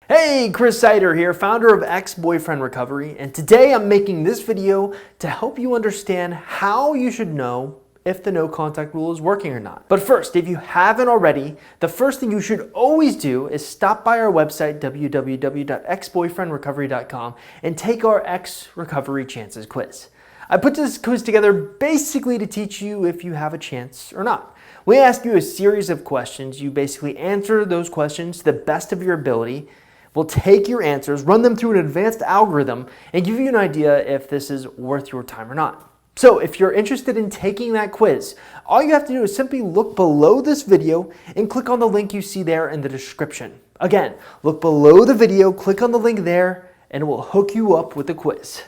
Hey, Chris Seiter here, founder of Ex-Boyfriend Recovery, and today I'm making this video to help you understand how you should know if the no contact rule is working or not. But first, if you haven't already, the first thing you should always do is stop by our website, www.exboyfriendrecovery.com, and take our Ex Recovery Chances quiz. I put this quiz together basically to teach you if you have a chance or not. We ask you a series of questions. You basically answer those questions to the best of your ability. We'll take your answers, run them through an advanced algorithm, and give you an idea if this is worth your time or not. So if you're interested in taking that quiz, all you have to do is simply look below this video and click on the link you see there in the description. Again, look below the video, click on the link there, and it will hook you up with the quiz.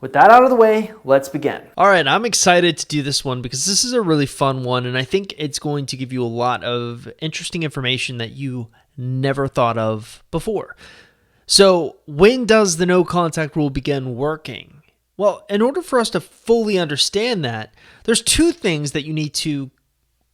With that out of the way, let's begin. All right, I'm excited to do this one because this is a really fun one, and I think it's going to give you a lot of interesting information that you never thought of before. So, when does the no contact rule begin working? Well, in order for us to fully understand that, there's two things that you need to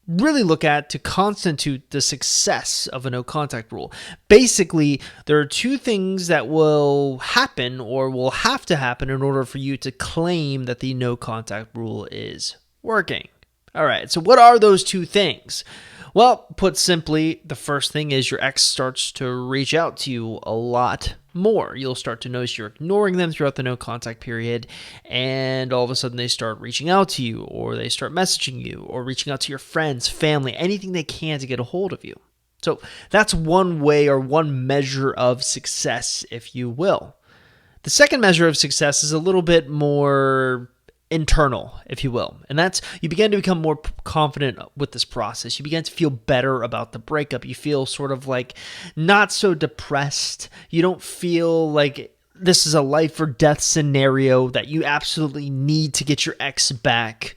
really look at to constitute the success of a no contact rule. Basically, there are two things that will happen or will have to happen in order for you to claim that the no contact rule is working. All right, so what are those two things? Well, put simply, the first thing is your ex starts to reach out to you a lot more. You'll start to notice you're ignoring them throughout the no contact period, and all of a sudden they start reaching out to you, or they start messaging you, or reaching out to your friends, family, anything they can to get a hold of you. So that's one way or one measure of success, if you will. The second measure of success is a little bit more internal, if you will. And that's, you begin to become more confident with this process. You begin to feel better about the breakup. You feel sort of like not so depressed. You don't feel like this is a life or death scenario that you absolutely need to get your ex back.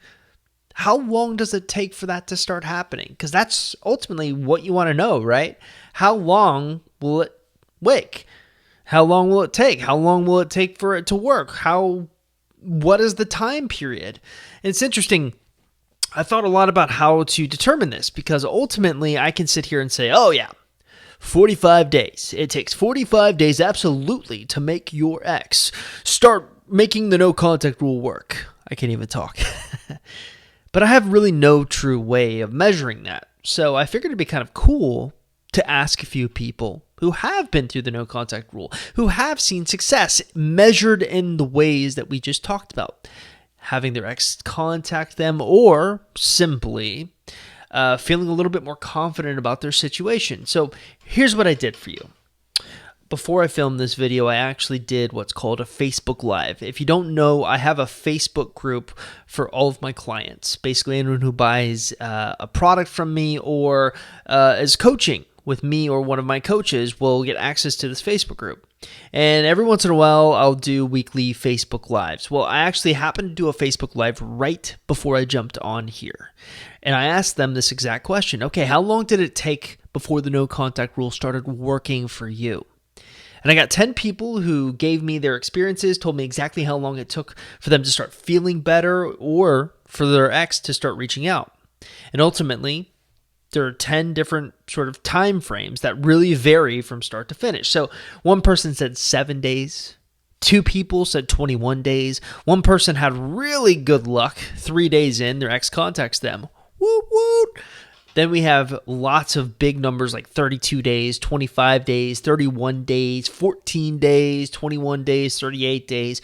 How long does it take for that to start happening? Because that's ultimately what you want to know, right? How long will it wake? How long will it take? How long will it take for it to work? What is the time period? And it's interesting. I thought a lot about how to determine this because ultimately I can sit here and say, oh yeah, 45 days. It takes 45 days absolutely to make your ex start making the no contact rule work. I can't even talk. But I have really no true way of measuring that. So I figured it'd be kind of cool to ask a few people who have been through the no contact rule, who have seen success measured in the ways that we just talked about. Having their ex contact them or simply feeling a little bit more confident about their situation. So here's what I did for you. Before I filmed this video, I actually did what's called a Facebook Live. If you don't know, I have a Facebook group for all of my clients. Basically, anyone who buys a product from me or is coaching with me or one of my coaches will get access to this Facebook group. And every once in a while, I'll do weekly Facebook Lives. Well, I actually happened to do a Facebook Live right before I jumped on here. And I asked them this exact question. Okay, how long did it take before the no contact rule started working for you? And I got 10 people who gave me their experiences, told me exactly how long it took for them to start feeling better or for their ex to start reaching out. And ultimately, there are 10 different sort of time frames that really vary from start to finish. So one person said 7 days. 2 people said 21 days. One person had really good luck. 3 days in, their ex contacts them. Woot woot. Then we have lots of big numbers like 32 days, 25 days, 31 days, 14 days, 21 days, 38 days.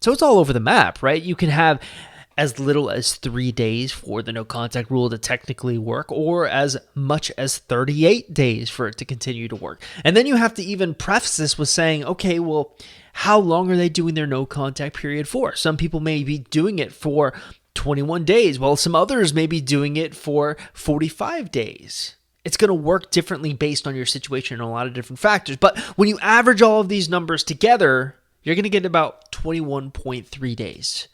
So it's all over the map, right? You can have as little as 3 days for the no contact rule to technically work, or as much as 38 days for it to continue to work. And then you have to even preface this with saying, okay, well, how long are they doing their no contact period for? Some people may be doing it for 21 days, while some others may be doing it for 45 days. It's going to work differently based on your situation and a lot of different factors. But when you average all of these numbers together, you're going to get about 21.3 days.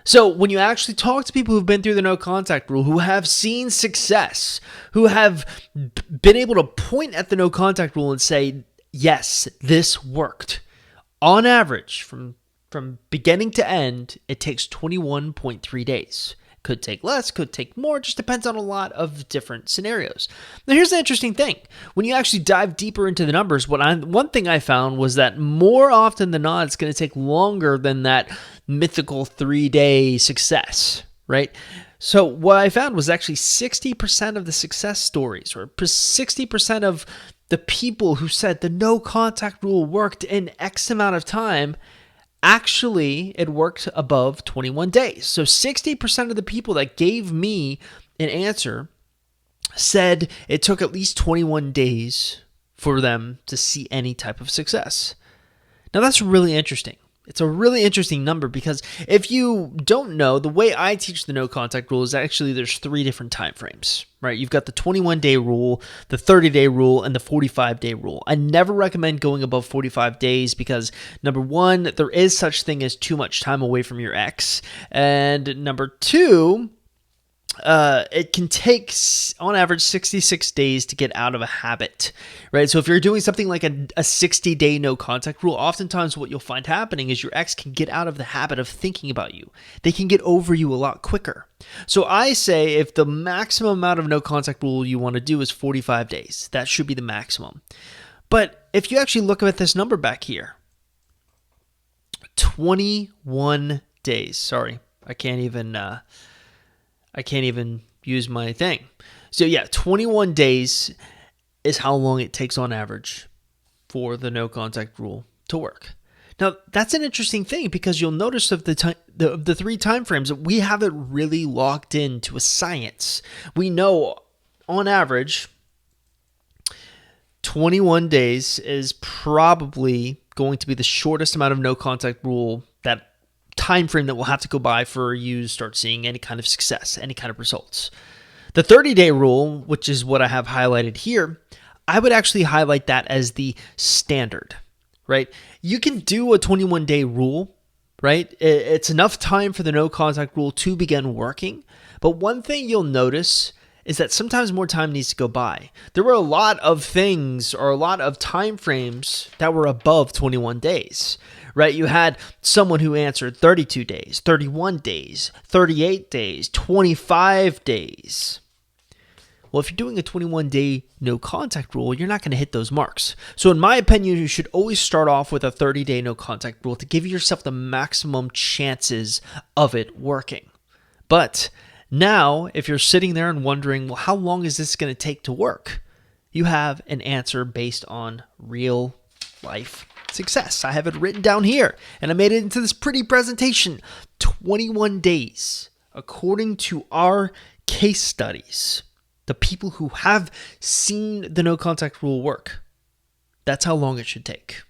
So when you actually talk to people who've been through the no contact rule, who have seen success, who have been able to point at the no contact rule and say, yes, this worked. On average, from beginning to end, it takes 21.3 days. Could take less, could take more, just depends on a lot of different scenarios. Now here's the interesting thing. When you actually dive deeper into the numbers, one thing I found was that more often than not, it's going to take longer than that mythical 3-day success, right? So what I found was actually 60% of the success stories, or 60% of the people who said the no contact rule worked in X amount of time, actually it worked above 21 days. So 60% of the people that gave me an answer said it took at least 21 days for them to see any type of success. Now that's really interesting. It's a really interesting number because if you don't know, the way I teach the no contact rule is actually there's 3 different time frames, right? You've got the 21-day rule, the 30-day rule, and the 45-day rule. I never recommend going above 45 days because number 1, there is such thing as too much time away from your ex, and number 2, it can take, on average, 66 days to get out of a habit, right? So if you're doing something like a 60-day no contact rule, oftentimes what you'll find happening is your ex can get out of the habit of thinking about you. They can get over you a lot quicker. So I say if the maximum amount of no contact rule you want to do is 45 days, that should be the maximum. But if you actually look at this number back here, 21 days. Sorry, I can't even use my thing. So yeah, 21 days is how long it takes on average for the no contact rule to work. Now, that's an interesting thing because you'll notice of the 3 time frames, we have it really locked into a science. We know on average 21 days is probably going to be the shortest amount of no contact rule, that time frame that will have to go by for you to start seeing any kind of success, any kind of results. The 30-day rule, which is what I have highlighted here, I would actually highlight that as the standard, right? You can do a 21-day rule, right? It's enough time for the no contact rule to begin working. But one thing you'll notice is that sometimes more time needs to go by. There were a lot of things or a lot of time frames that were above 21 days, right? You had someone who answered 32 days, 31 days, 38 days, 25 days. Well, if you're doing a 21-day no contact rule, you're not going to hit those marks. So in my opinion, you should always start off with a 30-day no contact rule to give yourself the maximum chances of it working. But now, if you're sitting there and wondering, well, how long is this going to take to work? You have an answer based on real life success. I have it written down here, and I made it into this pretty presentation. 21 days, according to our case studies, the people who have seen the no contact rule work, that's how long it should take.